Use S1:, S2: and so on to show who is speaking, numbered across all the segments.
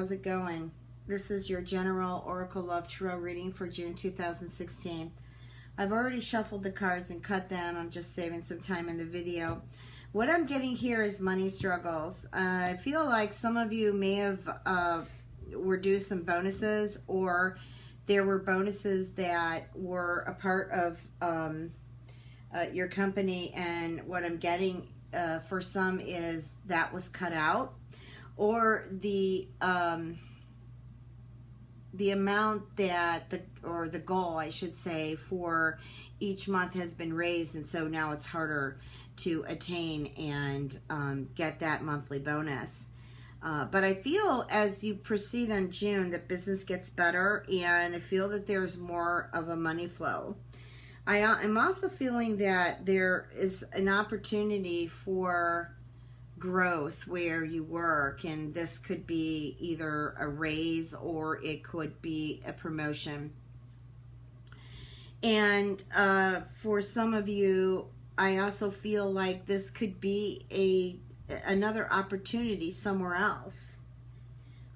S1: how's it going? This is your General Oracle Love Tarot reading for June 2016. I've already shuffled the cards and cut them. I'm just saving some time in the video. What I'm getting here is money struggles. I feel like some of you may have were due some bonuses, or there were bonuses that were a part of your company, and what I'm getting for some is that was cut out, or the amount that the goal, I should say, for each month has been raised, and so now it's harder to attain and get that monthly bonus. But I feel as you proceed on June that business gets better, and I feel that there's more of a money flow. I'm also feeling that there is an opportunity for growth where you work, and this could be either a raise or it could be a promotion. And for some of you, I also feel like this could be another opportunity somewhere else.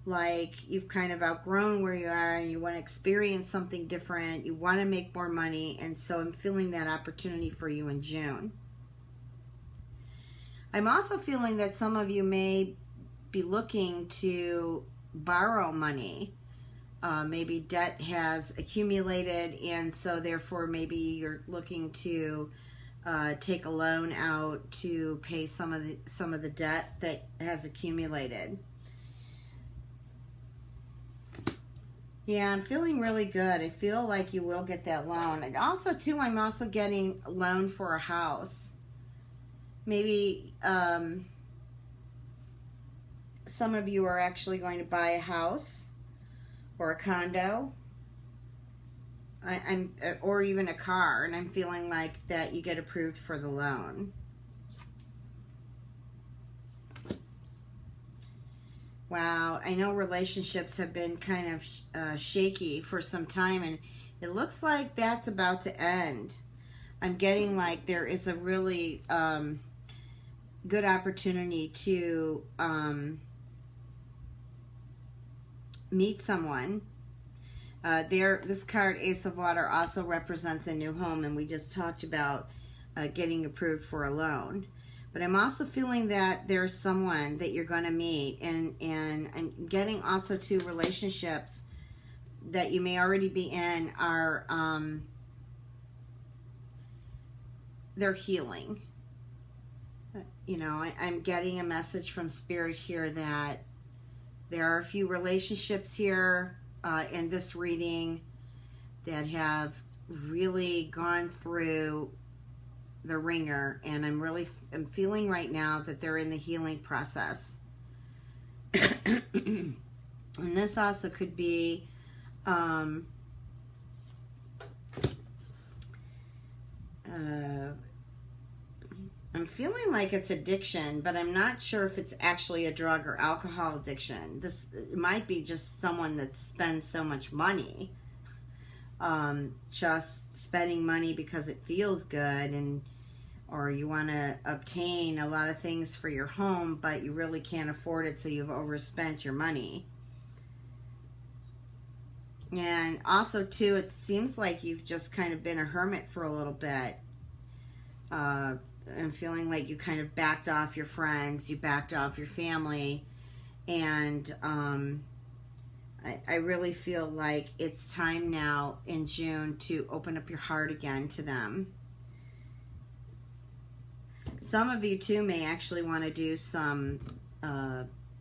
S1: Like you've kind of outgrown where you are and you want to experience something different, you want to make more money, and so I'm feeling that opportunity for you in June. I'm also feeling that some of you may be looking to borrow money. Maybe debt has accumulated, and so therefore maybe you're looking to take a loan out to pay some of the debt that has accumulated. Yeah, I'm feeling really good. I feel like you will get that loan. And also too, I'm also getting a loan for a house. Maybe some of you are actually going to buy a house or a condo, or even a car, and I'm feeling like that you get approved for the loan. Wow, I know relationships have been kind of shaky for some time, and it looks like that's about to end. I'm getting like there is a really good opportunity to meet someone. This card, Ace of Water, also represents a new home, and we just talked about getting approved for a loan. But I'm also feeling that there's someone that you're going to meet, and I'm getting also two relationships that you may already be in are they're healing. You know, I'm getting a message from Spirit here that there are a few relationships here in this reading that have really gone through the ringer, and I'm feeling right now that they're in the healing process. And this also could be I'm feeling like it's addiction, but I'm not sure if it's actually a drug or alcohol addiction. This might be just someone that spends so much money, just spending money because it feels good, and or you want to obtain a lot of things for your home, but you really can't afford it, so you've overspent your money. And also too, it seems like you've just kind of been a hermit for a little bit. I'm feeling like you kind of backed off your friends, you backed off your family, and I really feel like it's time now in June to open up your heart again to them. Some of you too may actually want to do some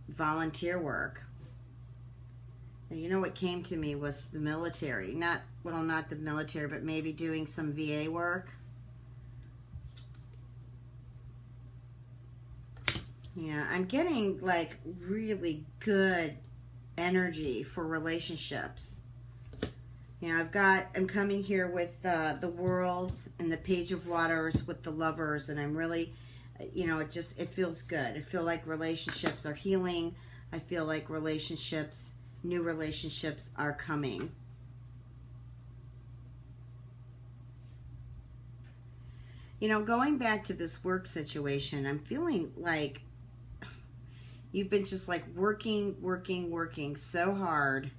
S1: volunteer work. You know, what came to me was the military. Not the military, but maybe doing some VA work. Yeah, I'm getting like really good energy for relationships. Yeah, I'm coming here with the World and the Page of Waters with the Lovers, and I'm really, you know, it feels good. I feel like relationships are healing. I feel like new relationships are coming. You know, going back to this work situation, I'm feeling like You've been just like working so hard,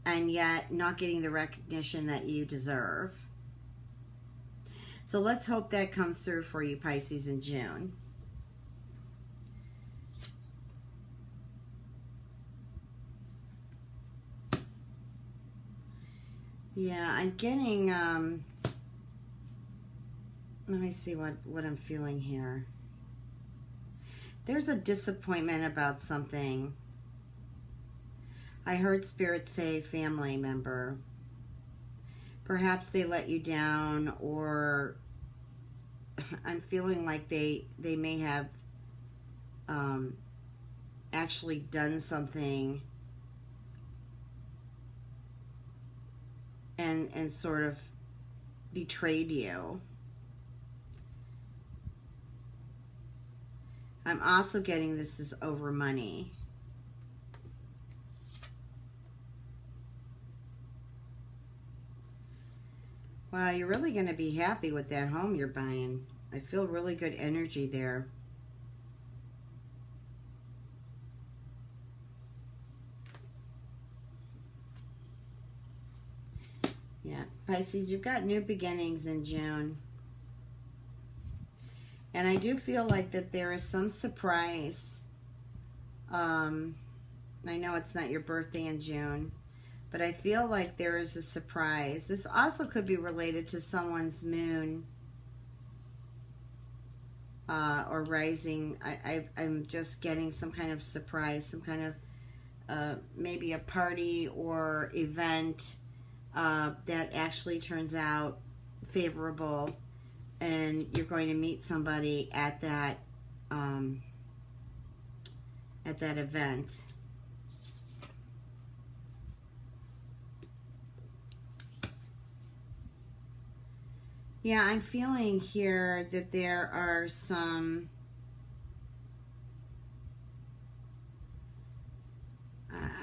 S1: and yet not getting the recognition that you deserve. So let's hope that comes through for you, Pisces, in June. Yeah, I'm getting, let me see what I'm feeling here. There's a disappointment about something. I heard Spirit say family member. Perhaps they let you down, or I'm feeling like they may have actually done something and sort of betrayed you. I'm also getting this is over money. Wow, you're really going to be happy with that home you're buying. I feel really good energy there. Yeah, Pisces, you've got new beginnings in June. And I do feel like that there is some surprise. I know it's not your birthday in June, but I feel like there is a surprise. This also could be related to someone's moon or rising. I'm just getting some kind of surprise, some kind of maybe a party or event that actually turns out favorable, and you're going to meet somebody at that event. Yeah, I'm feeling here that there are some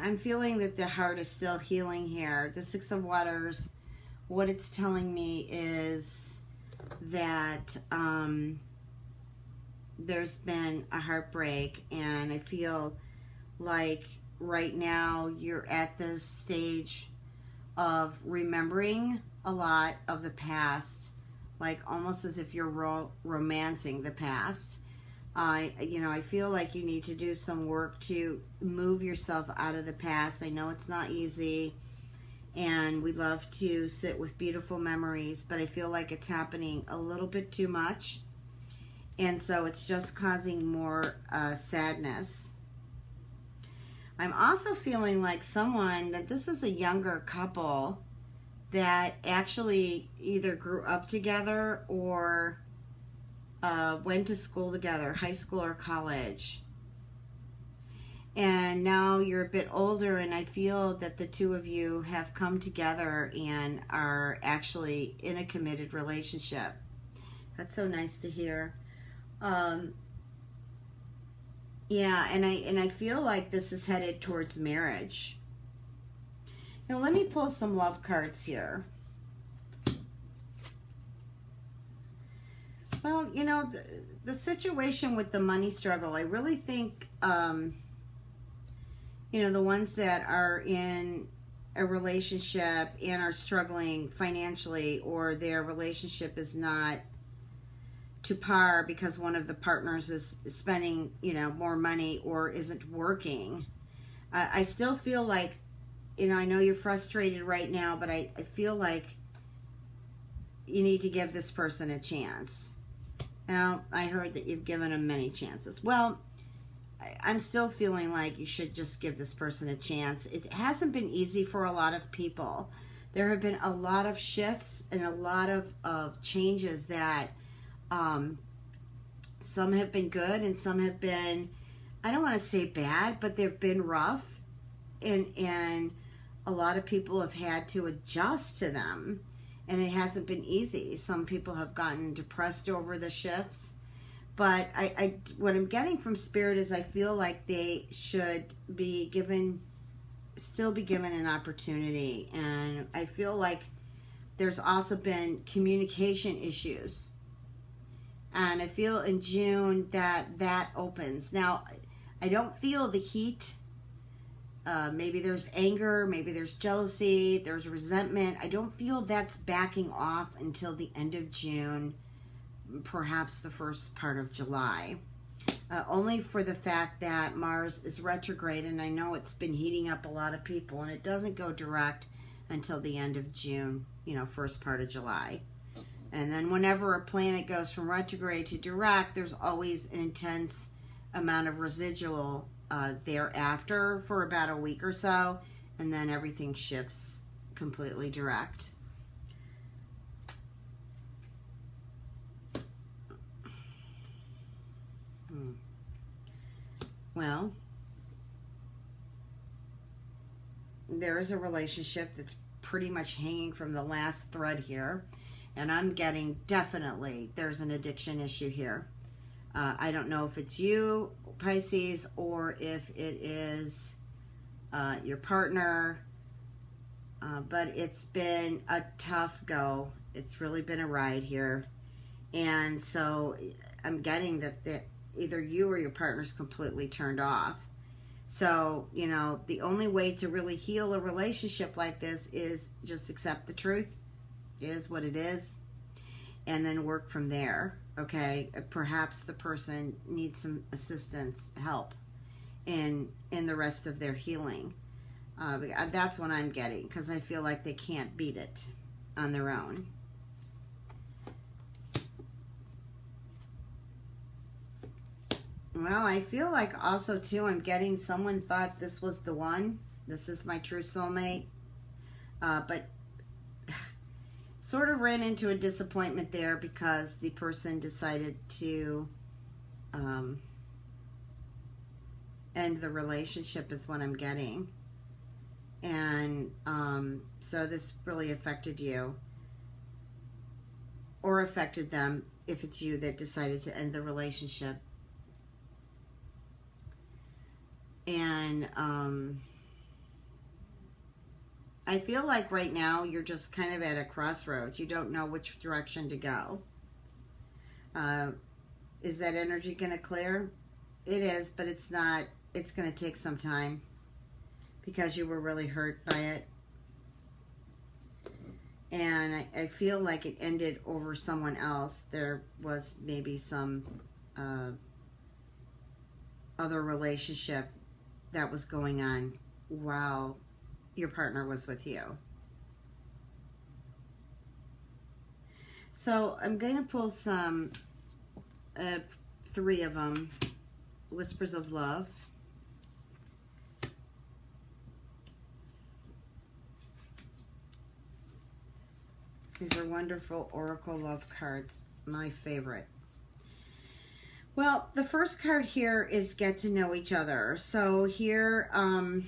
S1: I'm feeling that the heart is still healing here. The Six of Waters, what it's telling me is that there's been a heartbreak, and I feel like right now you're at this stage of remembering a lot of the past, like almost as if you're romancing the past. I feel like you need to do some work to move yourself out of the past. I know it's not easy, and we love to sit with beautiful memories, but I feel like it's happening a little bit too much, and so it's just causing more sadness. I'm also feeling like that this is a younger couple that actually either grew up together or went to school together, high school or college. And now you're a bit older, and I feel that the two of you have come together and are actually in a committed relationship. That's so nice to hear. Yeah, and I feel like this is headed towards marriage. Now let me pull some love cards here. Well, the situation with the money struggle, I really think, the ones that are in a relationship and are struggling financially, or their relationship is not to par because one of the partners is spending, more money or isn't working. I still feel like, I know you're frustrated right now, but I feel like you need to give this person a chance. Now, I heard that you've given them many chances. Well, I'm still feeling like you should just give this person a chance. It hasn't been easy for a lot of people. There have been a lot of shifts and a lot of changes that some have been good and some have been, I don't want to say bad, but they've been rough. And a lot of people have had to adjust to them. And it hasn't been easy. Some people have gotten depressed over the shifts. But what I'm getting from Spirit is I feel like they should still be given an opportunity. And I feel like there's also been communication issues. And I feel in June that opens. Now, I don't feel the heat. Maybe there's anger, maybe there's jealousy, there's resentment. I don't feel that's backing off until the end of June, perhaps the first part of July. Only for the fact that Mars is retrograde, and I know it's been heating up a lot of people, and it doesn't go direct until the end of June, first part of July. And then whenever a planet goes from retrograde to direct, there's always an intense amount of residual thereafter for about a week or so, and then everything shifts completely direct. Well, there is a relationship that's pretty much hanging from the last thread here, and I'm getting definitely there's an addiction issue here. I don't know if it's you, Pisces, or if it is your partner, but it's been a tough go. It's really been a ride here. And so I'm getting that either you or your partner's completely turned off. So, the only way to really heal a relationship like this is just accept the truth, is what it is, and then work from there. Okay, perhaps the person needs some assistance, help in the rest of their healing. That's what I'm getting, because I feel like they can't beat it on their own. Well, I feel like also too, I'm getting someone thought this was the one. This is my true soulmate, but sort of ran into a disappointment there because the person decided to end the relationship, is what I'm getting. And so this really affected you, or affected them if it's you that decided to end the relationship. And I feel like right now you're just kind of at a crossroads. You don't know which direction to go. Is that energy going to clear? It is, but it's not. It's going to take some time because you were really hurt by it. And I feel like it ended over someone else. There was maybe some other relationship that was going on while your partner was with you. So I'm going to pull some, 3 of them, Whispers of Love. These are wonderful Oracle Love cards, my favorite. Well, the first card here is get to know each other. So here, I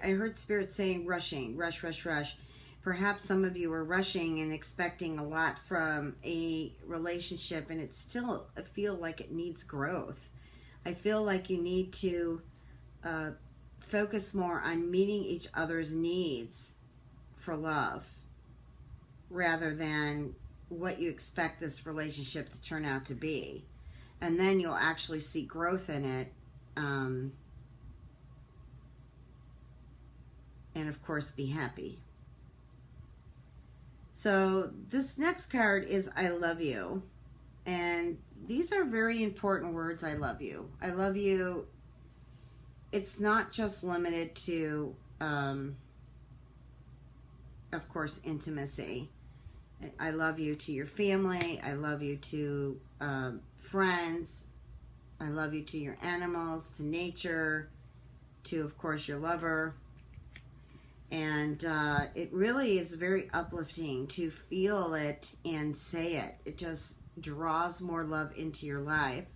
S1: heard Spirit saying rushing, rush, rush, rush. Perhaps some of you are rushing and expecting a lot from a relationship, and it's still, I feel like it needs growth. I feel like you need to focus more on meeting each other's needs for love rather than what you expect this relationship to turn out to be. And then you'll actually see growth in it. And of course, be happy. So this next card is I love you. And these are very important words, I love you. I love you. It's not just limited to, of course, intimacy. I love you to your family. I love you to friends. I love you to your animals, to nature, to, of course, your lover. And it really is very uplifting to feel it and say it. It just draws more love into your life,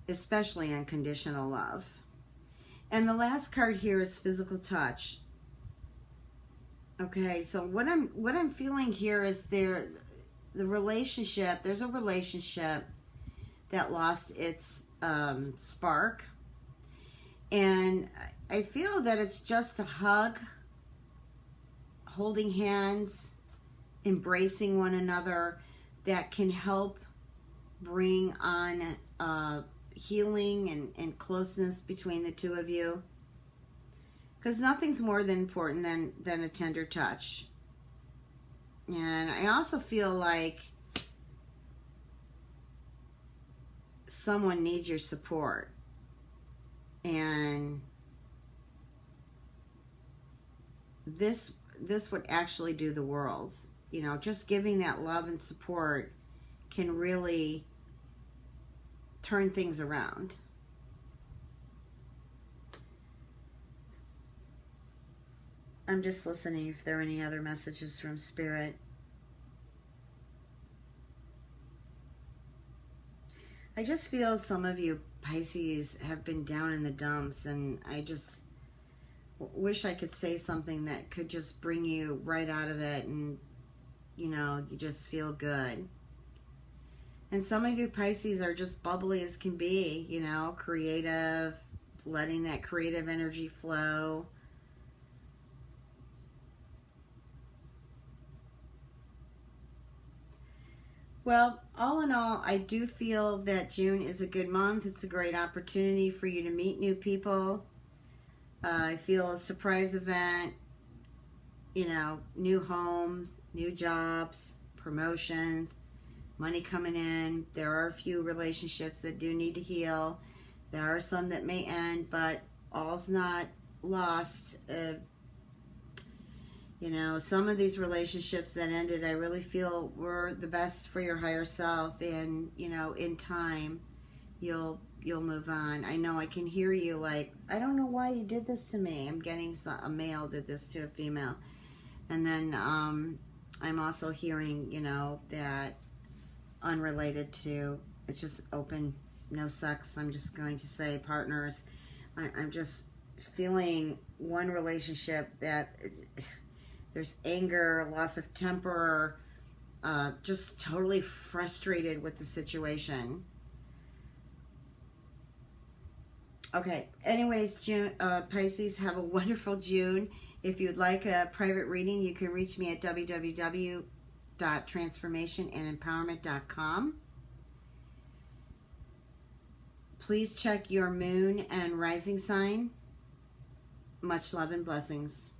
S1: especially unconditional love. And the last card here is physical touch. Okay, so what I'm feeling here is there's a relationship that lost its spark, and I feel that it's just a hug, holding hands, embracing one another that can help bring on healing and closeness between the two of you. Because nothing's more than important than a tender touch. And I also feel like someone needs your support. And this would actually do the world. You know, just giving that love and support can really turn things around. I'm just listening if there are any other messages from Spirit. I just feel some of you Pisces have been down in the dumps, and I just wish I could say something that could just bring you right out of it, and you know, you just feel good. And some of you Pisces are just bubbly as can be, you know, creative, letting that creative energy flow. Well, all in all, I do feel that June is a good month. It's a great opportunity for you to meet new people. I feel a surprise event, you know, new homes, new jobs, promotions, money coming in. There are a few relationships that do need to heal. There are some that may end, but all's not lost. You know, some of these relationships that ended, I really feel were the best for your higher self, and you know, in time, you'll move on. I know I can hear you like, I don't know why you did this to me. I'm getting a male did this to a female, and then I'm also hearing, you know, that unrelated to, it's just open, no sex. I'm just going to say partners. I'm just feeling one relationship that there's anger, loss of temper, just totally frustrated with the situation. Okay, anyways, June, Pisces, have a wonderful June. If you'd like a private reading, you can reach me at www.transformationandempowerment.com. Please check your moon and rising sign. Much love and blessings.